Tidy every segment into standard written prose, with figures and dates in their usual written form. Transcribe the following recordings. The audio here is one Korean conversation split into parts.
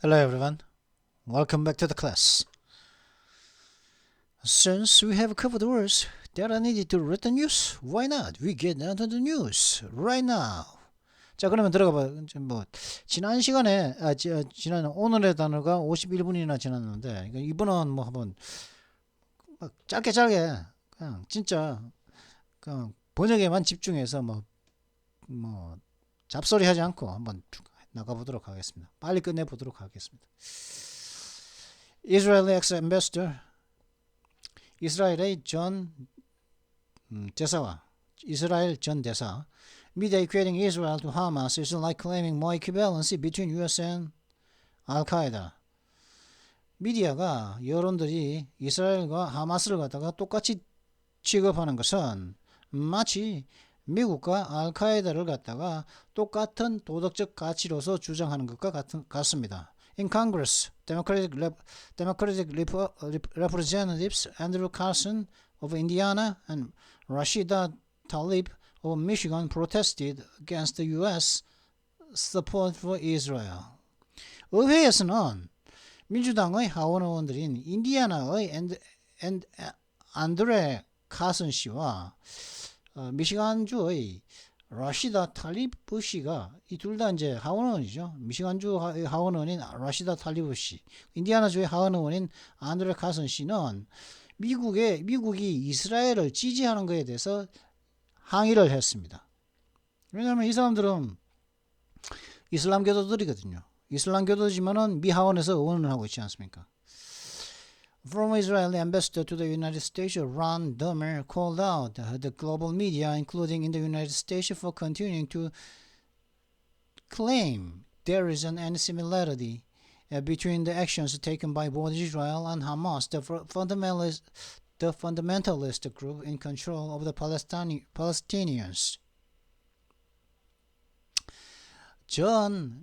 Hello everyone, welcome back to the class. Since we have covered the words that are needed to read the news, why not we get down to the news right now. 자, 그러면 들어가 봐. 지난 시간에 지난 오늘의 단어가 51분이나 지났는데 이번은 한번 막 짧게 그냥 진짜 그냥 번역에만 집중해서 잡소리 하지 않고 한번 나가보도록 하겠습니다. 빨리 끝내보도록 하겠습니다. Israeli ex-ambassador, 이스라엘의 전 대사와 이스라엘 전 대사, media equating Israel to Hamas is like claiming more equivalency between US and Al-Qaeda. 미디어가 여론들이 이스라엘과 하마스를 갖다가 똑같이 취급하는 것은 마치 미국과 알카에다를 갖다가 똑같은 도덕적 가치로서 주장하는 것과 같습니다. In Congress, Democratic Representatives Andrew Carson of Indiana and Rashida Tlaib of Michigan protested against the U.S. support for Israel. 의회에서는 민주당의 하원 의원들인 인디아나의 안드레 카슨 씨와 미시간주의 라시다 탈리브 씨가 이 둘 다 이제 하원의원이죠. 미시간주 하원의원인 라시다 탈리브 씨, 인디아나주의 하원의원인 안드레 카슨 씨는 미국이 이스라엘을 지지하는 것에 대해서 항의를 했습니다. 왜냐하면 이 사람들은 이슬람교도들이거든요. 이슬람교도지만은 미 하원에서 의원을 하고 있지 않습니까? Former Israeli ambassador to the United States, Ron Dermer, called out the global media, including in the United States, for continuing to claim there is any similarity between the actions taken by both Israel and Hamas, the fundamentalist group in control of the Palestinians. 전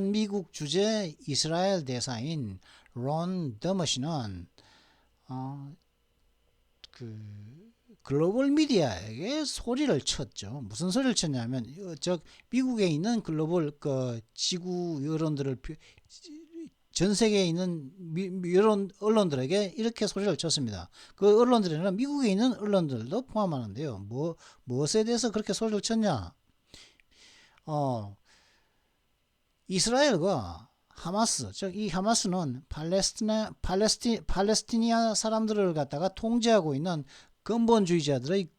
미국 주재 이스라엘 대사인 론 더머 씨는 글로벌 미디어에게 소리를 쳤죠. 무슨 소리를 쳤냐면 미국에 있는 글로벌 지구 여론들을 전 세계에 있는 여론 언론들에게 이렇게 소리를 쳤습니다. 그 언론들에는 미국에 있는 언론들도 포함하는데요. 무엇에 대해서 그렇게 소리를 쳤냐? 이스라엘과 하마스, 즉 이 하마스는 팔레스티니아 사람들을 갖다가 통제하고 있는 근본주의자들의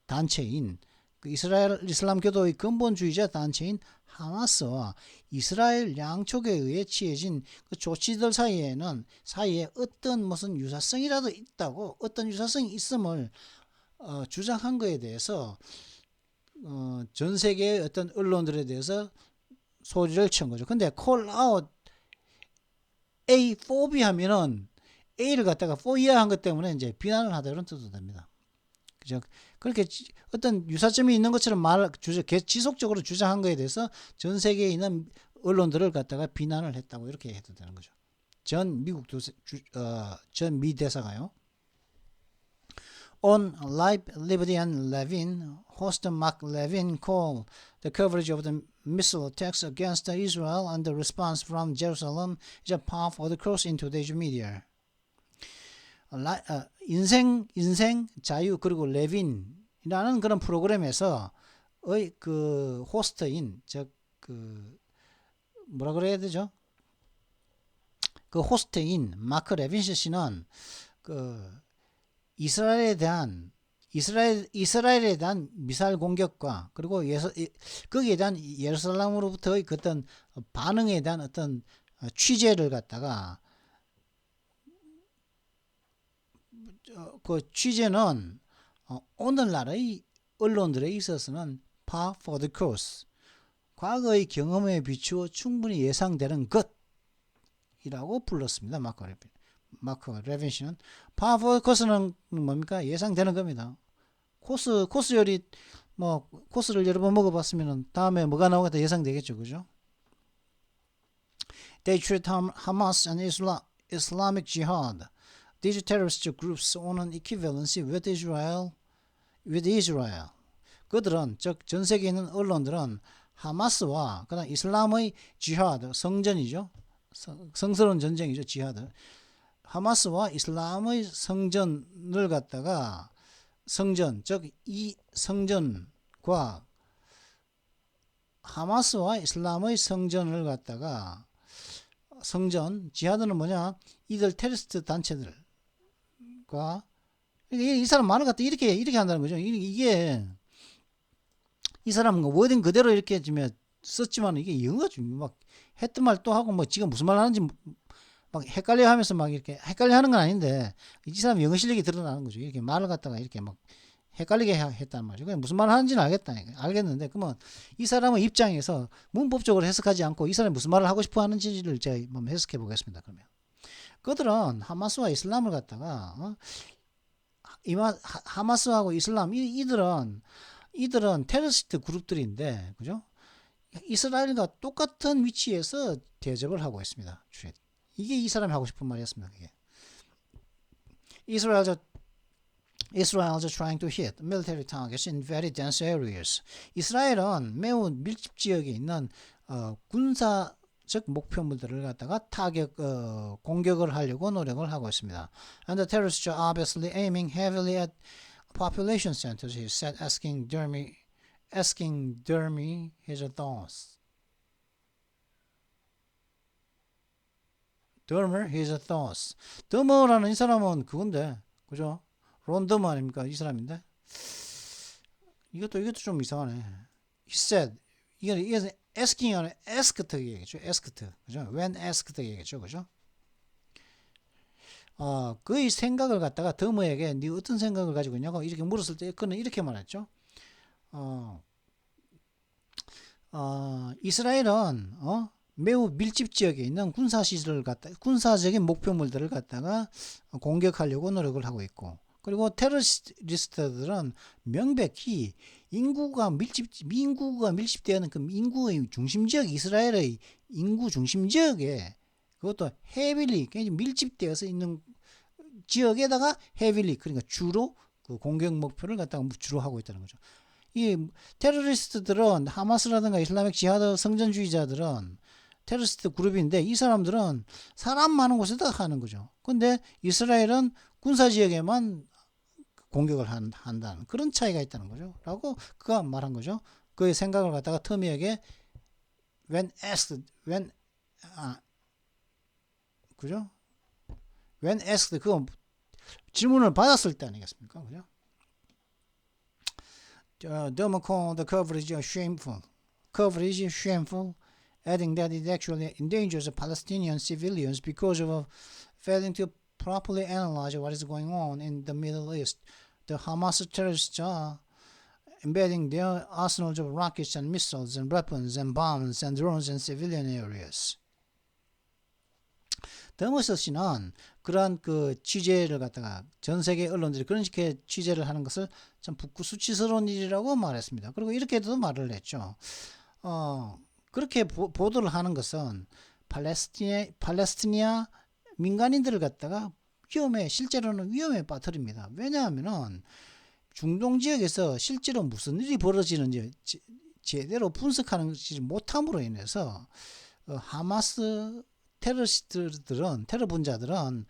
단체인 이스라엘 이슬람교도의 근본주의자 단체인 하마스와 이스라엘 양쪽에 의해 취해진 그 조치들 사이에 어떤 무슨 유사성이라도 있다고 어떤 유사성이 있음을 주장한 것에 대해서 전 세계의 어떤 언론들에 대해서 소리를 친 거죠. 근데 call out A phobia 하면은 A를 갖다가 phobia 한 것 때문에 이제 비난을 하다 이런 뜻도 됩니다. 그죠? 그렇게 어떤 유사점이 있는 것처럼 지속적으로 주장한 것에 대해서 전 세계에 있는 언론들을 갖다가 비난을 했다고 이렇게 해도 되는 거죠. 전 미 대사가요. On Live, Liberty and Levin, host Mark Levin called the coverage of the missile attacks against Israel and the response from Jerusalem is a path of the cross in today's media. 인생 자유 그리고 레빈이라는 그런 프로그램에서 그 호스트인 뭐라 그래야 되죠? 그 호스트인 마크 레빈시 씨는 이스라엘에 대한 미사일 공격과 그리고 거기에 대한 예루살렘으로부터의 그 어떤 반응에 대한 어떤 취재를 갖다가 그 취재는 오늘날의 언론들에 있어서는 par for the course, 과거의 경험에 비추어 충분히 예상되는 것이라고 불렀습니다. 마크 레빈 씨는 par for the course는 뭡니까? 예상되는 겁니다. 코스 요리 코스를 여러 번 먹어봤으면 다음에 뭐가 나오겠다 예상되겠죠, 그죠? They treat Hamas and Islamic Jihad, these terrorist groups, on an equivalency with Israel. 그들은 즉 전 세계에 있는 언론들은 하마스와 그다음 이슬람의 지하드 성전이죠. 성스러운 전쟁이죠. 지하드. 하마스와 이슬람의 성전을 갖다가 성전 즉 이 성전과 하마스와 이슬람의 성전을 갖다가 성전 지하드는 뭐냐? 이들 테러리스트 단체들과 이 사람 말을 갖다 이렇게 한다는 거죠. 이게 이 사람은 워딩 그대로 이렇게 좀 썼지만 이게 영어죠. 막 했던 말 또 하고 뭐 지금 무슨 말 하는지 막 헷갈려 하면서 막 이렇게 헷갈려 하는 건 아닌데 이 사람 영어 실력이 드러나는 거죠. 이렇게 말을 갖다가 이렇게 막 헷갈리게 했단 말이죠. 그냥 무슨 말 하는지는 알겠는데 그러면 이 사람의 입장에서 문법적으로 해석하지 않고 이 사람이 무슨 말을 하고 싶어 하는지를 제가 한번 해석해 보겠습니다. 그러면 그들은 하마스와 이슬람을 갖다가 하마스하고 이슬람 이들은 테러리스트 그룹들인데 그죠? 이스라엘과 똑같은 위치에서 대접을 하고 있습니다. 이게 이 사람이 하고 싶은 말이었습니다. 그게. Israel is trying to hit military targets in very dense areas. 이스라엘은 매우 밀집 지역에 있는 군사적 목표물들을 갖다가 공격을 하려고 노력을 하고 있습니다. And the terrorists are obviously aiming heavily at population centers, he said, asking Dermy his thoughts. Dermer his thoughts. 더머라는 이 사람은 그건데, 그죠? 론 더머 아닙니까? 이 사람인데. 이것도 좀 이상하네. He said, 이게 asking 아니라 asked 얘기죠. asked. 그죠? When asked 얘기죠. 그죠? 그의 생각을 갖다가 더머에게 네 어떤 생각을 가지고 있냐고 이렇게 물었을 때 그는 이렇게 말했죠. 이스라엘은 매우 밀집 지역에 있는 군사적인 목표물들을 갖다가 공격하려고 노력을 하고 있고, 그리고 테러리스트들은 명백히 인구가 밀집되어 있는 그 인구의 중심 지역, 이스라엘의 인구 중심 지역에, 그것도 헤빌리 굉장히 밀집되어서 있는 지역에다가 헤빌리, 그러니까 주로 그 공격 목표를 갖다가 주로 하고 있다는 거죠. 이 테러리스트들은 하마스라든가 이슬람식 지하드 성전주의자들은 테러리스트 그룹인데 이 사람들은 사람 많은 곳에다 하는 거죠. 근데 이스라엘은 군사지역에만 공격을 한다는 그런 차이가 있다는 거죠. 라고 그가 말한 거죠. 그의 생각을 갖다가 터미에게 그죠? When asked, 그 질문을 받았을 때 아니겠습니까? 그죠? Dermer called the coverage shameful, adding that it actually endangers Palestinian civilians because of failing to properly analyze what is going on in the Middle East. The Hamas terrorists are embedding their arsenals of rockets and missiles and weapons and bombs and drones in civilian areas. 더머스 씨는 그러한 그 취재를 갖다가 전 세계 언론들이 그런 식의 취재를 하는 것을 참 수치스러운 일이라고 말했습니다. 그리고 이렇게도 말을 했죠. 그렇게 보도를 하는 것은 팔레스티나 민간인들을 갖다가 실제로는 위험에 빠뜨립니다. 왜냐하면은 중동 지역에서 실제로 무슨 일이 벌어지는지 제대로 분석하지 못함으로 인해서 하마스 테러리스트들은, 테러 분자들은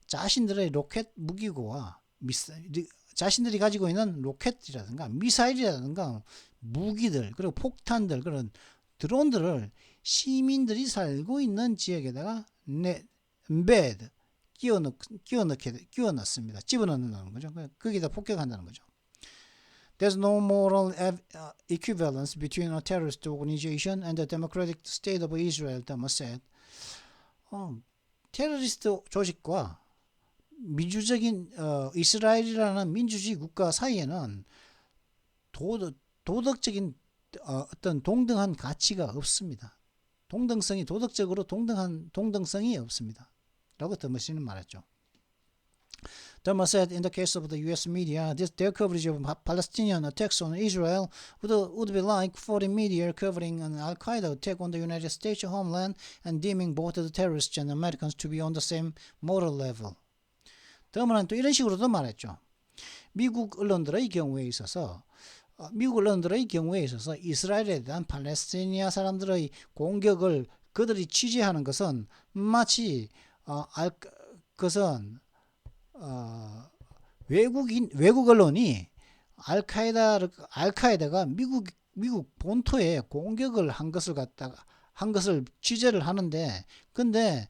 자신들의 로켓 무기고와 자신들이 가지고 있는 로켓이라든가 미사일이라든가 무기들, 그리고 폭탄들, 그런 드론들을 시민들이 살고 있는 지역에다가 끼워 넣습니다. 집어넣는 거죠. 거기다 폭격한다는 거죠. There's no moral equivalence between a terrorist organization and the democratic state of Israel, Dermer said. 테러리스트 조직과 민주적인 이스라엘이라는 민주주의 국가 사이에는 도덕적인 어떤 동등한 가치가 없습니다. 도덕적으로 동등성이 없습니다. 라고 더머 씨는 말했죠. Dermer said in the case of the US media, their coverage of Palestinian attacks on Israel would be like foreign media covering an Al-Qaeda attack on the United States homeland and deeming both the terrorists and Americans to be on the same moral level. 더머는 또 이런 식으로도 말했죠. 미국 언론들의 경우에 있어서 미국 언론들의 경우에 있어서 이스라엘에 대한 팔레스티니아 사람들의 공격을 그들이 취재하는 것은 마치 그것은 외국 언론이 알카에다가 미국 본토에 공격을 한 것을 취재를 하는데, 근데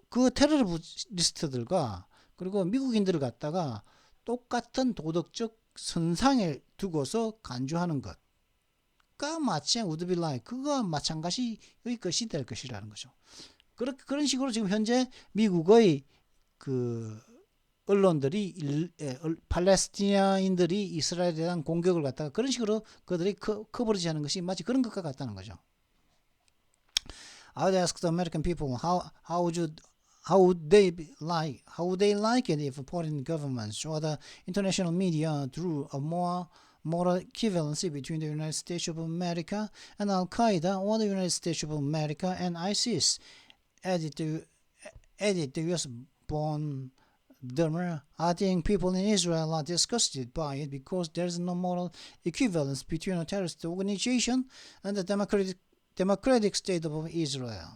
그 테러리스트들과 그리고 미국인들을 갖다가 똑같은 도덕적 선상에 두고서 간주하는 것과 마치 우드빌라이 그거와 마찬가지의 것이 될 것이라는 거죠. 그런 식으로 지금 현재 미국의 그 언론들이 팔레스티나인들이 이스라엘에 대한 공격을 갖다가 그런 식으로 그들이 커버리지하는 것이 마치 그런 것과 같다는 거죠. I would ask the American people how would they like it if foreign governments or the international media drew a more moral equivalency between the United States of America and Al Qaeda or the United States of America and ISIS, added the U.S.-born Dermer. I think people in Israel are disgusted by it because there's no moral equivalence between a terrorist organization and the democratic state of Israel.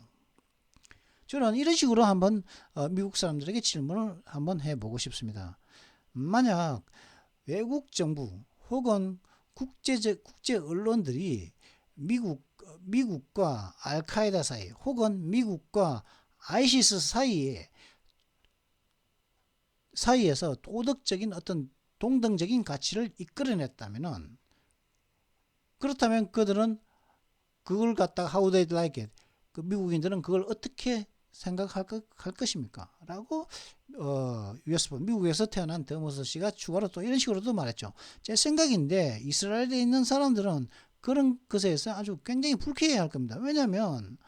저는 이런 식으로 한번 미국 사람들에게 질문을 한번 해보고 싶습니다. 만약 외국 정부 혹은 국제 언론들이 미국과 알카에다 사이 혹은 미국과 아이시스 사이에서 도덕적인 어떤 동등적인 가치를 이끌어냈다면은, 그렇다면 그들은 그걸 갖다가 how they like it, 그 미국인들은 그걸 어떻게 생각할 것입니까? 라고 미국에서 태어난 더머스 씨가 추가로 또 이런 식으로도 말했죠. 제 생각인데 이스라엘에 있는 사람들은 그런 것에 대해서 아주 굉장히 불쾌해할 겁니다. 왜냐하면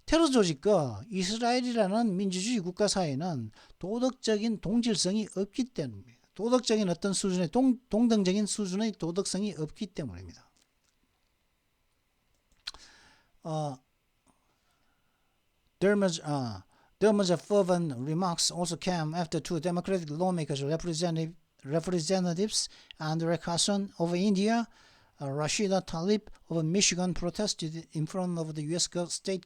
테러 조직과 이스라엘이라는 민주주의 국가 사이에는 도덕적인 동질성이 없기 때문입니다. 도덕적인 어떤 수준의 동등적인 수준의 도덕성이 없기 때문입니다. Dermot's fervent remarks also came after two Democratic lawmakers, Representatives Andrew Carson of India, Rashida Tlaib of Michigan, protested in front of the U.S. State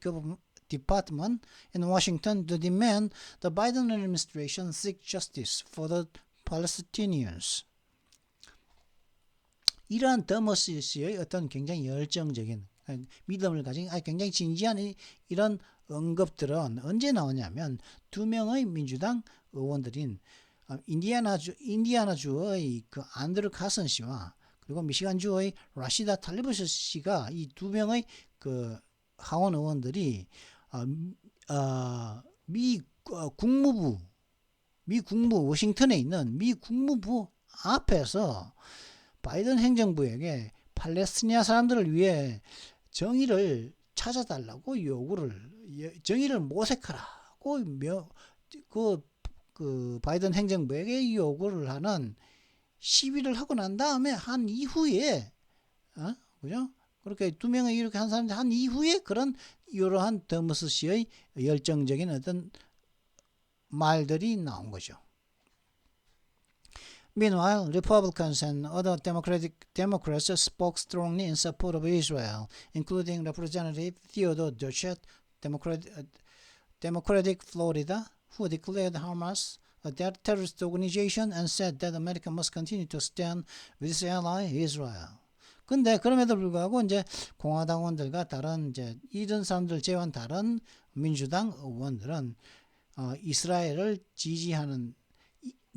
Department in Washington to demand the Biden administration seek justice for the Palestinians. 이러한 더머스 씨의 어떤 굉장히 열정적인 믿음을 가진 굉장히 진지한 이런 언급들은 언제 나오냐면 두 명의 민주당 의원들인 인디아나주의 그 안드루 카슨 씨와 그리고 미시간주의 라시다 탈리브 씨가 이 두 명의 그 하원 의원들이 미 국무부 워싱턴에 있는 미 국무부 앞에서 바이든 행정부에게 팔레스티나 사람들을 위해 정의를 찾아달라고 정의를 모색하라고 그 바이든 행정부에게 요구를 하는 시위를 하고 난 다음에 한 이후에 그죠? 그렇게 두 명이 이렇게 한 사람들 한 이후에 그런 이러한 더머스 씨의 열정적인 어떤 말들이 나온 거죠. Meanwhile, Republicans and other Democrats spoke strongly in support of Israel, including Representative Theodore Duchette, Democratic Florida, who declared Hamas a terrorist organization and said that America must continue to stand with its ally Israel. 근데 그럼에도 불구하고 이제 공화당원들과 다른 이제 이런 사람들 제외한 다른 민주당 의원들은 이스라엘을 지지하는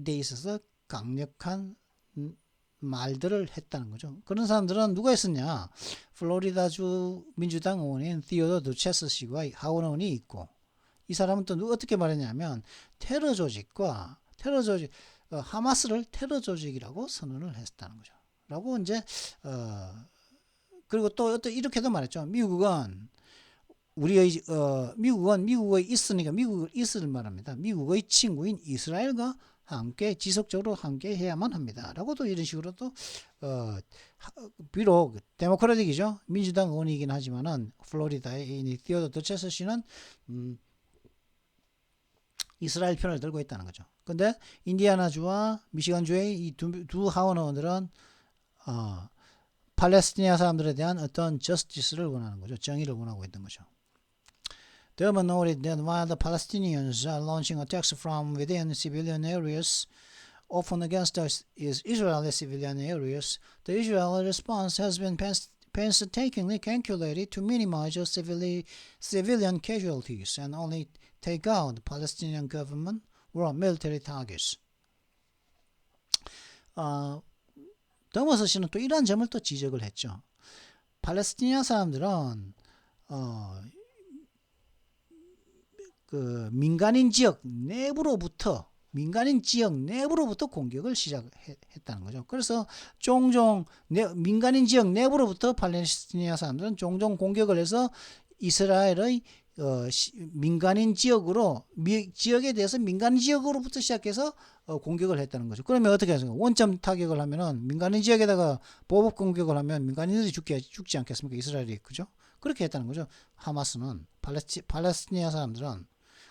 데 있어서 강력한 말들을 했다는 거죠. 그런 사람들은 누가 있었냐? 플로리다주 민주당 의원인 티오더 두체스 씨와 하원 의원이 있고, 이 사람은 또 어떻게 말했냐면 하마스를 테러 조직이라고 선언을 했다는 거죠. 라고 이제 그리고 또 이렇게도 말했죠. 미국은 미국의 있으니까 미국을 있을 말합니다. 미국의 친구인 이스라엘과 함께 지속적으로 함께 해야만 합니다. 라고도 이런 식으로 또 비록 데모크라틱이죠. 민주당 의원이긴 하지만은 플로리다의 티오더 더체스 씨는 이스라엘 편을 들고 있다는 거죠. 근데 인디아나주와 미시간주의 이 두 하원 의원들은 팔레스티나 사람들에 대한 어떤 저스티스를 원하는 거죠. 정의를 원하고 있던 거죠. The government noted that while the Palestinians are launching attacks from within civilian areas, often against Israeli civilian areas, the Israeli response has been painstakingly calculated to minimize civilian casualties and only take out the Palestinian government or military targets. 더머스 씨는 또 이런 점을 또 지적을 했죠. 팔레스티나 사람들은 그 민간인 지역 내부로부터 공격을 시작했다는 거죠. 그래서 종종 민간인 지역 내부로부터 팔레스티나 사람들은 종종 공격을 해서 이스라엘의 민간인 지역에 대해서 민간인 지역으로부터 시작해서 공격을 했다는 거죠. 그러면 어떻게 하습니까? 원점 타격을 하면은 민간인 지역에다가 보복 공격을 하면 민간인들이 죽지 않겠습니까? 이스라엘이. 그죠? 그렇게 했다는 거죠. 하마스는 팔레스티나 사람들은.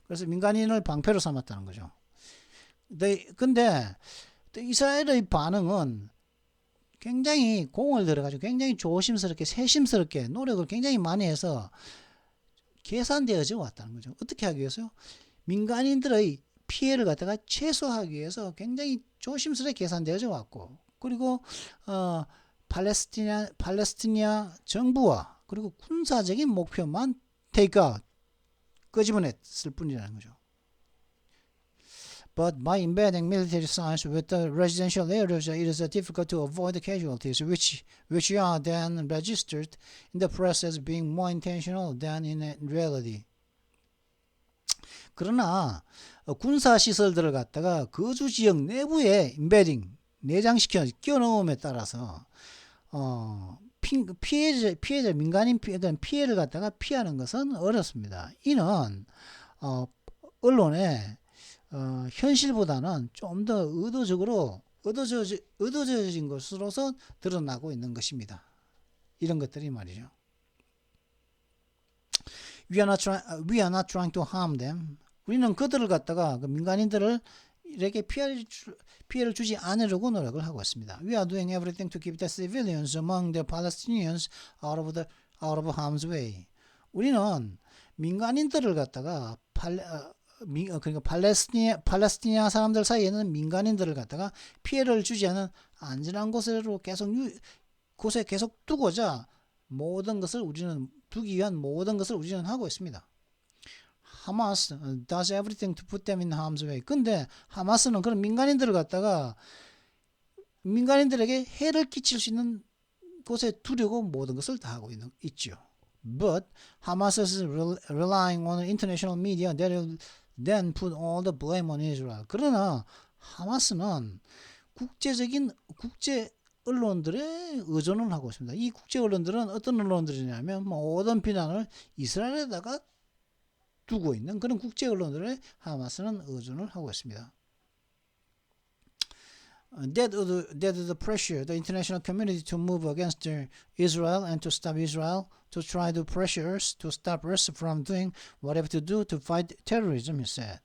그래서 민간인을 방패로 삼았다는 거죠. 근데 이스라엘의 반응은 굉장히 공을 들여가지고 굉장히 조심스럽게 세심스럽게 노력을 굉장히 많이 해서 계산되어져 왔다는 거죠. 어떻게 하기 위해서요? 민간인들의 피해를 갖다가 최소화하기 위해서 굉장히 조심스럽게 계산되어져 왔고, 그리고 팔레스티나 정부와 그리고 군사적인 목표만 테이크아웃 끄집어냈을 뿐이라는 거죠. But by embedding military science with the residential areas, it is difficult to avoid casualties, which are then registered in the press as being more intentional than in reality. 그러나 군사 시설들을 갖다가 거주 지역 내부에 embedding, 내장시켜 끼워넣음에 따라서 피해자 민간인 피해를 갖다가 피하는 것은 어렵습니다. 이는 언론에 현실보다는 좀 더 의도적인 것으로서 드러나고 있는 것입니다. 이런 것들이 말이죠. We are not trying to harm them. 우리는 그들을 갖다가 그 민간인들을 이렇게 피해를 주지 않으려고 노력을 하고 있습니다. We are doing everything to keep the civilians among the Palestinians out of harm's way. 우리는 민간인들을 갖다가 그러니까 팔레스티나 사람들 사이에는 민간인들을 갖다가 피해를 주지 않은 안전한 곳으로 계속 두고자 두기 위한 모든 것을 우리는 하고 있습니다. 하마스 does everything to put them in harm's way. 근데 하마스는 그런 민간인들을 갖다가 민간인들에게 해를 끼칠 수 있는 곳에 두려고 모든 것을 다 하고 있죠. But Hamas is relying on international media that will then put all the blame on Israel. 그러나 하마스는 국제 언론들의 의존을 하고 있습니다. 이 국제 언론들은 어떤 언론들이냐면 모든 비난을 이스라엘에다가 두고 있는 그런 국제 언론들의 하마스는 의존을 하고 있습니다. That the pressure the international community to move against Israel and to stop Israel to try to pressure us to stop us from doing whatever to do to fight terrorism, he said.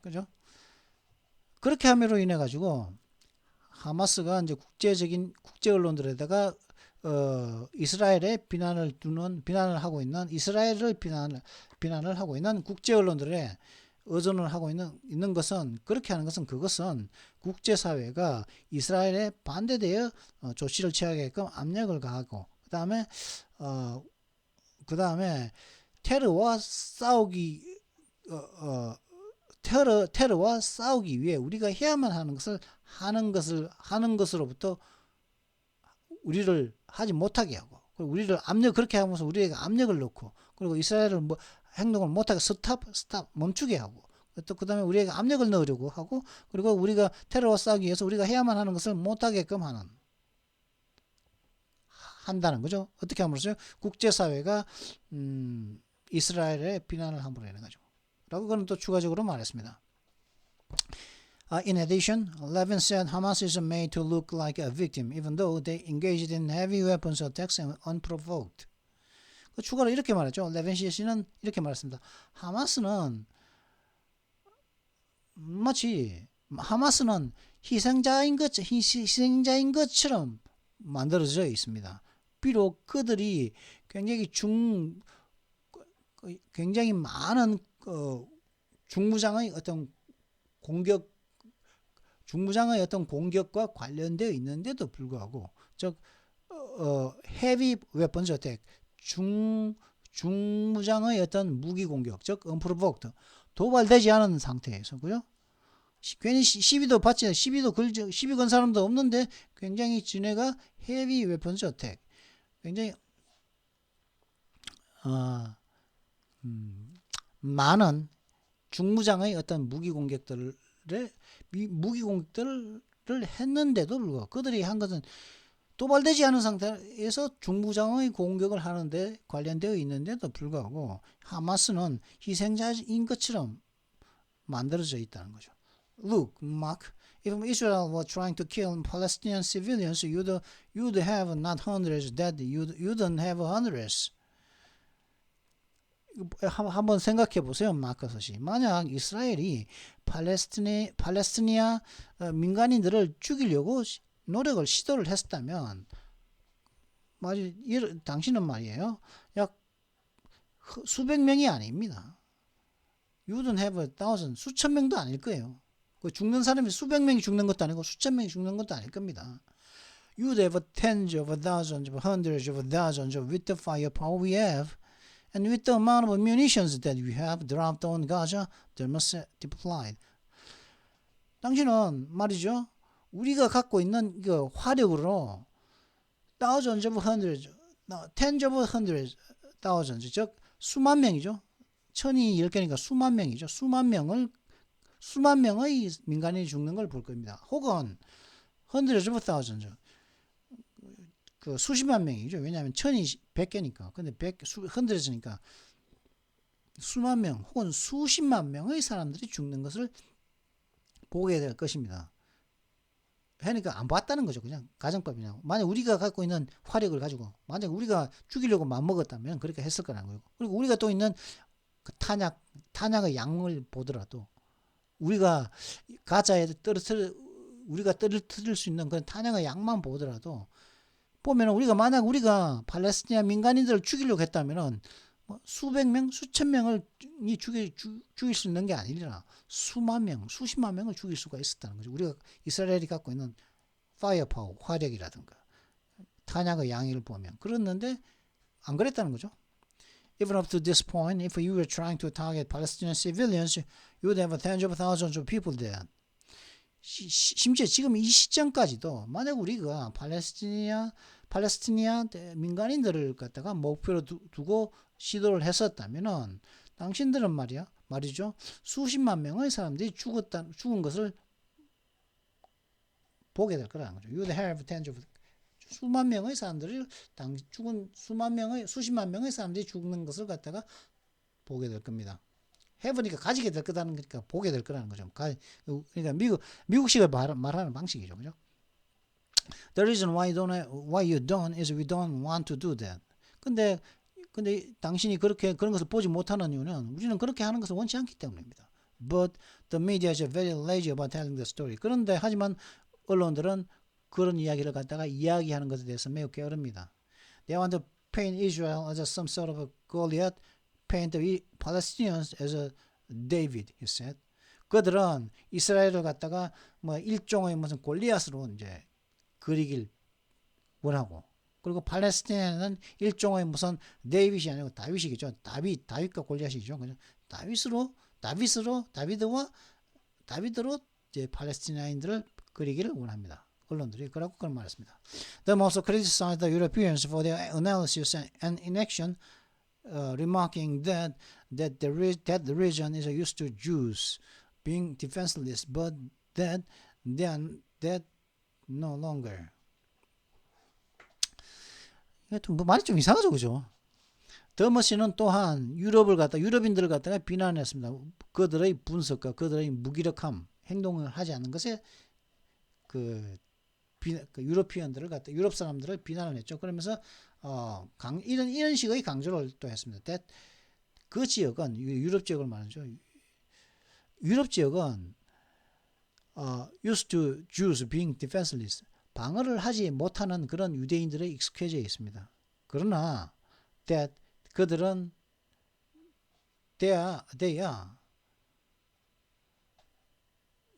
그죠? 그렇게 함으로 인해 가지고 하마스가 이제 국제 언론들에다가 이스라엘의 비난을 하고 있는 이스라엘을 비난을 하고 있는 국제 언론들의 의존을 하고 있는 것은 그렇게 하는 것은 그것은 국제사회가 이스라엘에 반대되어 조치를 취하게끔 압력을 가하고 그다음에 테러와 싸우기 위해 우리가 해야만 하는 것으로부터 우리를 하지 못하게 하고 그리고 우리를 그렇게 하면서 우리에게 압력을 넣고 그리고 이스라엘을 행동을 못하게 스탑 멈추게 하고 또 그다음에 우리에게 압력을 넣으려고 하고 그리고 우리가 테러와 싸우기 위해서 우리가 해야만 하는 것을 못하게끔 한다는 거죠. 어떻게 함으로써 국제사회가 이스라엘의 비난을 함으로 인해 가지고 라고 그는 또 추가적으로 말했습니다. In addition, Levin said Hamas is made to look like a victim even though they engaged in heavy weapons attacks unprovoked. 추가로 이렇게 말했죠. 레빈 씨는 이렇게 말했습니다. 하마스는 마치 희생자인 것처럼 만들어져 있습니다. 비록 그들이 굉장히 많은 중무장의 어떤 공격과 관련되어 있는데도 불구하고 즉 heavy weapons attack 중무장의 어떤 무기 공격 즉 unprovoked 도발되지 않은 상태에서고요. 괜히 시비도 받지 시비 건 사람도 없는데 굉장히 지네가 heavy weapons attack 굉장히 많은 중무장의 어떤 무기 공격들을 했는데도 불구하고 그들이 한 것은 도발되지 않은 상태에서 중무장의 공격을 하는데 관련되어 있는데도 불구하고 하마스는 희생자인 것처럼 만들어져 있다는 거죠. Look, Mark, if Israel were trying to kill Palestinian civilians, you'd have not hundreds dead. You don't have hundreds. 한번 생각해 보세요, 마커스 씨. 만약 이스라엘이 팔레스티나 민간인들을 죽이려고 시도를 했다면, 당신은 말이에요, 약 수백 명이 아닙니다. You don't have a thousand, 수천 명도 아닐 거예요. 죽는 사람이 수백 명이 죽는 것도 아니고 수천 명이 죽는 것도 아닐 겁니다. You'd have tens of thousands, of hundreds of thousands with the firepower we have. And with the amount of munitions that we have dropped on Gaza, they must multiplied. 당신은 말이죠. 우리가 갖고 있는 그 화력으로 thousands of hundreds, tens of hundreds, thousands, 즉 수만 명이죠. 천이 10개니까 수만 명이죠. 수만 명의 민간인이 죽는 걸 볼 겁니다. 혹은 hundreds of thousands, 그 수십만 명이죠. 왜냐하면 천이 100개니까. 근데 흔들어지니까 수만 명 혹은 수십만 명의 사람들이 죽는 것을 보게 될 것입니다. 그러니까 안 봤다는 거죠. 그냥 가정법이냐. 만약 우리가 갖고 있는 화력을 가지고 만약 우리가 죽이려고 마음먹었다면 그렇게 했을 거라는 거고. 그리고 우리가 또 있는 그 탄약의 양을 보더라도 우리가 가자에 우리가 떨어뜨릴 수 있는 그런 탄약의 양만 보더라도 보면 만약 우리가 팔레스티나 민간인들을 죽이려고 했다면은 수백 명, 수천 명을 죽일 수 있는 게 아니라 수만 명, 수십만 명을 죽일 수가 있었다는 거죠. 우리가 이스라엘이 갖고 있는 파이어파워, 화력이라든가 탄약의 양을 보면 그랬는데 안 그랬다는 거죠. Even up to this point, if you were trying to target Palestinian civilians, you would have tens of thousands of people there. 심지어 지금 이 시점까지도 만약 우리가 팔레스티나 민간인들을 갖다가 목표로 두고 시도를 했었다면은 당신들은 말이죠. 수십만 명의 사람들이 죽은 것을 보게 될 거라는 거죠. You'd have tens of 수만 명의 사람들이 수십만 명의 사람들이 죽는 것을 갖다가 보게 될 겁니다. 해보니까 가지게 될 거다는 거니까 보게 될 거라는 거죠. 그러니까 미국식을 말하는 방식이죠, 그죠? The reason why you don't is we don't want to do that. 근데 당신이 그런 것을 보지 못하는 이유는 우리는 그렇게 하는 것을 원치 않기 때문입니다. But the media is very lazy about telling the story. 그런데 하지만 언론들은 그런 이야기를 갖다가 이야기하는 것에 대해서 매우 게으릅니다. They want to paint Israel as some sort of a Goliath, paint the Palestinians as a David, he said. 그들은 이스라엘을 갖다가 일종의 무슨 골리앗으로 이제 그리길 원하고, 그리고 팔레스티나는 일종의 무슨 데이빗이 아니고 다윗이겠죠. 다윗과 골리앗이죠. 그죠? 다윗으로 이제 팔레스티나인들을 그리기를 원합니다. 언론들이 그렇고 그런 말했습니다. They also criticized the Europeans for their analysis and inaction, remarking that the region is used to Jews being defenseless, but that no longer. 말이 좀 이상하죠, 그죠? 더머시는 또한 유럽인들을 갖다가 비난했습니다. 그들의 분석과 그들의 무기력함, 행동을 하지 않는 것에 유럽 사람들을 비난을 했죠. 그러면서 이런 식의 강조를 또 했습니다. That 그 지역은 유럽 지역을 말하죠. 유럽 지역은 used to Jews being defenseless, 방어를 하지 못하는 그런 유대인들에 익숙해져 있습니다. 그러나 that 그들은 they are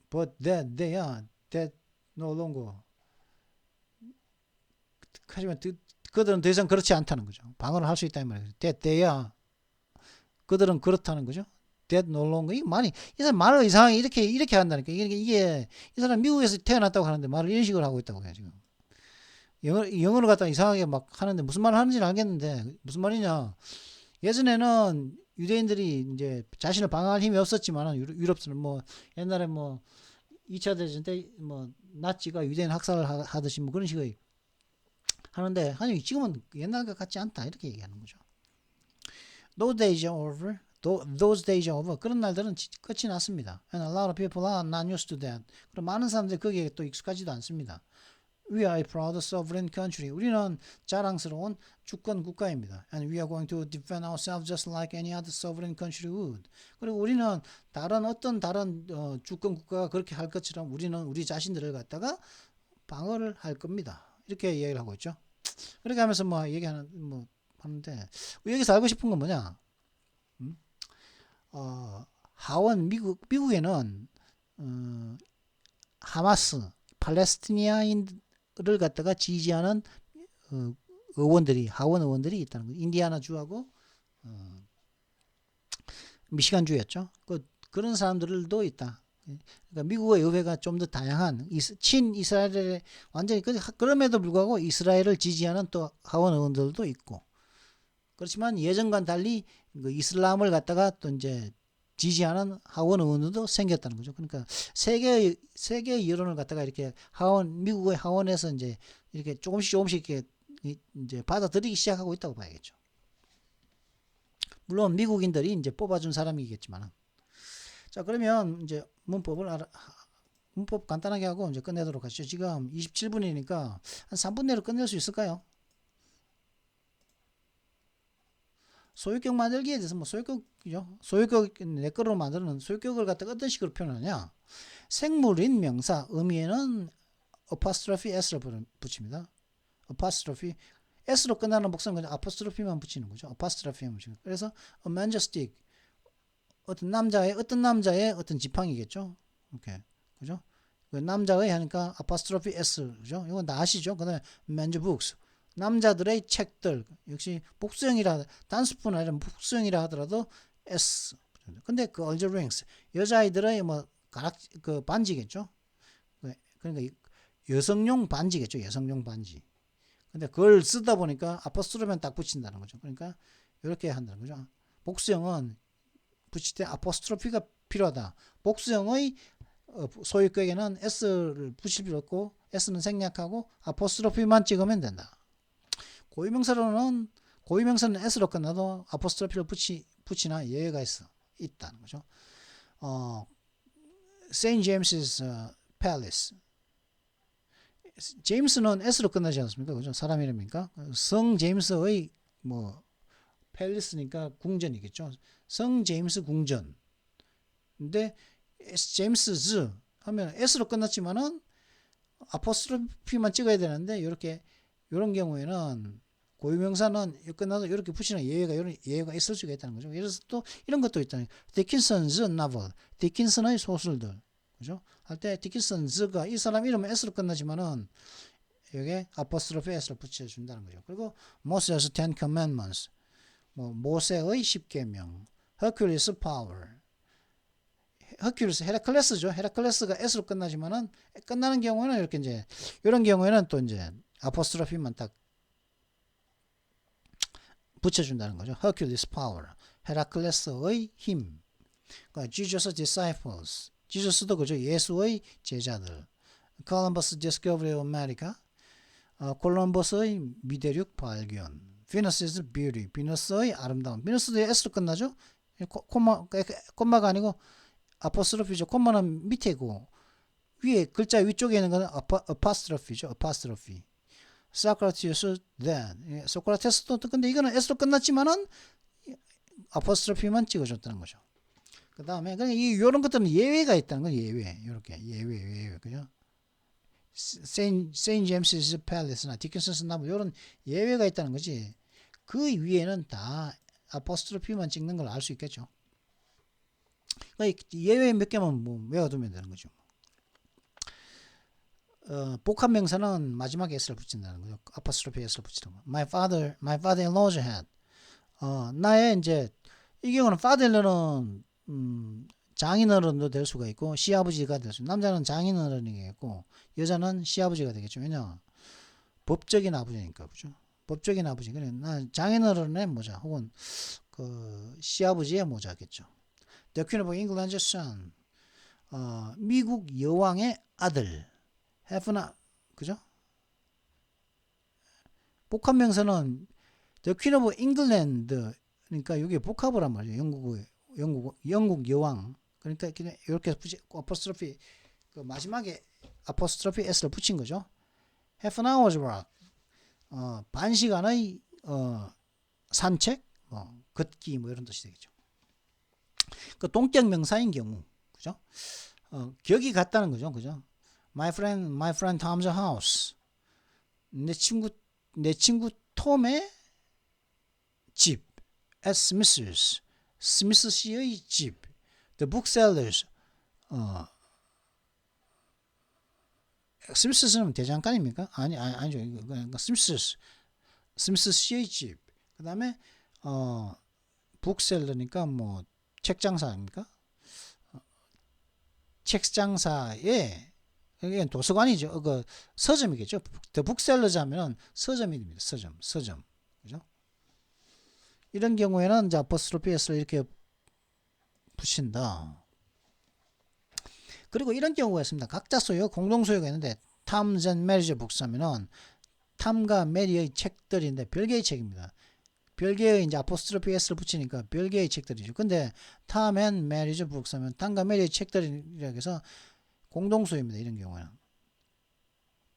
but that no longer 하지만 그들은 더 이상 그렇지 않다는 거죠. 방어를 할 수 있다는 말이에요. that they are 그들은 그렇다는 거죠. that no longer 이 말이 이 사람 말을 이상하게 이렇게 한다니까. 이게 이 사람 미국에서 태어났다고 하는데 말을 이런 식으로 하고 있다고 해요 지금. 영어를 갖다 이상하게 막 하는데 무슨 말을 하는지는 알겠는데 무슨 말이냐. 예전에는 유대인들이 이제 자신을 방어할 힘이 없었지만 유럽에서는 뭐 옛날에 뭐 2차 대전 때 뭐 나치가 유대인 학살을 하듯이 뭐 그런 식의 하는데 아니 지금은 옛날과 같지 않다 이렇게 얘기하는 거죠. Those days are over. Those days are over. 그런 날들은 끝이 났습니다. And a lot of people are not used to that. 그럼 많은 사람들이 거기에 또 익숙하지도 않습니다. We are a proud sovereign country. 우리는 자랑스러운 주권 국가입니다. And we are going to defend ourselves just like any other sovereign country would. 그리고 우리는 어떤 다른 주권 국가가 그렇게 할 것처럼 우리는 우리 자신들을 갖다가 방어를 할 겁니다. 이렇게 얘기를 하고 있죠. 그렇게 하면서 하는데 여기서 알고 싶은 건 뭐냐? 하원 미국에는 하마스 팔레스티니아인을 갖다가 지지하는 하원 의원들이 있다는 거죠. 인디아나 주하고 미시간 주였죠. 그런 사람들도 있다. 그러니까 미국의 의회가 좀 더 다양한 친 이스라엘에 완전히 그럼에도 불구하고 이스라엘을 지지하는 또 하원 의원들도 있고 그렇지만 예전과는 달리 그 이슬람을 갖다가 또 이제 지지하는 하원 의원들도 생겼다는 거죠. 그러니까 세계의 여론을 갖다가 이렇게 미국의 하원에서 이제 이렇게 조금씩 이렇게 이제 받아들이기 시작하고 있다고 봐야겠죠. 물론 미국인들이 이제 뽑아준 사람이겠지만. 자, 그러면 이제 문법 간단하게 하고 이제 끝내도록 하시죠. 지금 27분이니까 한 3분 내로 끝낼 수 있을까요? 소유격 만들기에 대해서 소유격이죠. 소유격 내 거로 만드는 소유격을 갖다가 어떤 식으로 표현하냐? 생물인 명사 의미에는 apostrophe s를 붙입니다. apostrophe s로 끝나는 복수는 그냥 apostrophe만 붙이는 거죠. apostrophe만 붙이는. 그래서 a majestic 어떤 남자의 어떤 지팡이겠죠. 이렇게 그죠? 남자의 하니까 apostrophe s 그죠? 이건 다 아시죠? 그다음에 men's books 남자들의 책들 역시 복수형이라 단수뿐 아니라 복수형이라 하더라도 s. 근데 그 girls rings 여자아이들의 그 반지겠죠. 그러니까 여성용 반지겠죠. 여성용 반지. 근데 그걸 쓰다 보니까 아포스트로피만 딱 붙인다는 거죠. 그러니까 이렇게 한다는 거죠. 복수형은 붙일 때 아포스트로피가 필요하다. 복수형의 소유격에는 s를 붙일 필요 없고 s는 생략하고 아포스트로피만 찍으면 된다. 고유명사는 s로 끝나도 아포스트로피를 붙이나 예외가 있다는 거죠. Saint James's Palace. 제임스는 s로 끝나지 않습니까? 그죠? 사람 이름이니까. 성 제임스의 팰리스니까 궁전이겠죠. 성 제임스 궁전. 근데 제임스즈 하면 s로 끝났지만은 아포스트로피만 찍어야 되는데 이런 경우에는 고유명사는 끝나도 이렇게 붙이는 예외가 있을 수가 있다는 거죠. 예를 들어서 또 이런 것도 있다. 디킨슨즈 novel. 디킨슨의 소설들. 그죠? 할 때 디킨슨즈가 이 사람 이름은 s로 끝나지만은 여기에 아포스트로피 s를 붙여준다는 거죠. 그리고 모세스 Ten Commandments. 모세의 10계명. Hercules Power. 허큘리스 헤라클레스죠. 헤라클레스가 s로 끝나지만은 끝나는 경우에는 이렇게 이제 이런 경우에는 또 이제 아포스트로피만 딱 붙여준다는 거죠. Hercules Power. 헤라클레스의 힘. 그러니까 Jesus Disciples. 지저스도 그죠. 예수의 제자들. Columbus Discovery of America. 콜럼버스의 미대륙 발견. Venus's Beauty. 비너스의 아름다움. 비너스도 s로 끝나죠. 콤마가 아니고 아포스트로피죠. 콤마는 밑에고 위에 글자 위쪽에 있는 거는 apostrophe죠. apostrophe. Socrates that. 소크라테스도 근데 이거는 s로 끝났지만은 아포스트로피만 찍어줬다는 거죠. 그 다음에 이런 것들은 예외가 있다는 건 예외. 이렇게 예외 그죠? 세인트 제임스 팰리스나 디킨슨스 나무 이런 예외가 있다는 거지. 그 위에는 다 아포스트로피만 찍는 걸 알 수 있겠죠. 그러니까 예외 몇 개만 뭐 외워두면 되는 거죠. 복합 명사는 마지막에 s를 붙인다는 거죠. 아포스트로피 s를 붙이는 거. My father-in-law's hat. 나의 이제 이 경우는 father는 장인어른도 될 수가 있고 시아버지가 될 수. 남자는 장인어른이겠고 여자는 시아버지가 되겠죠. 왜냐 법적인 아버지니까 그죠. 법적인 아버지. 그래 나 장인어른의 모자 혹은 그 시아버지의 모자겠죠. The Queen of England's son. 미국 여왕의 아들. have 그죠? 복합 명사는 The Queen of England 그러니까 이게 복합어란 말이에요. 영국 여왕. 그러니까 이렇게 아포스트로피 그 마지막에 아포스트로피 s를 붙인 거죠. Half an hour's walk. 반시간의 산책, 걷기 뭐 이런 뜻이 되겠죠. 그 동격 명사인 경우, 그죠? 격이 같다는 거죠, 그죠? My friend Tom's house. 내 친구 톰의 집. At Smith's. 스미스 씨의 집. The booksellers. 스미스는 대장간입니까? 아니죠. 그러니까 스미스 씨의 집. 그 다음에, 북셀러니까 뭐, 책장사입니까? 책장사의, 이게 도서관이죠. 그 서점이겠죠. 더 북셀러즈 하면 서점이 됩니다. 서점. 그죠? 이런 경우에는 이제 아포스트로피 s를 이렇게 붙인다. 그리고 이런 경우가 있습니다. 각자 소유, 공동 소유가 있는데 Tom's and Mary's books 하면은 탐과 메리의 책들인데 별개의 책입니다. 별개의 이제 아포스트로피 s를 붙이니까 별개의 책들이죠. 근데 Tom and Mary's books 하면 탐과 메리의 책들이라고 해서 공동 소유입니다. 이런 경우는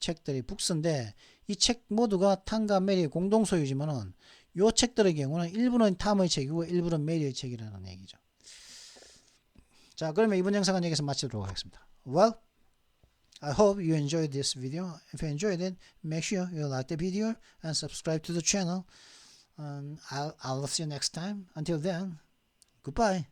책들이 북스인데 이 책 모두가 탐과 메리의 공동 소유지만은 요 책들의 경우는 일부는 탐의 책이고 일부는 메리의 책이라는 얘기죠. 자, 그러면 이번 영상은 여기서 마치도록 하겠습니다. Well, I hope you enjoyed this video. If you enjoyed it, make sure you like the video and subscribe to the channel. And I'll see you next time. Until then, goodbye.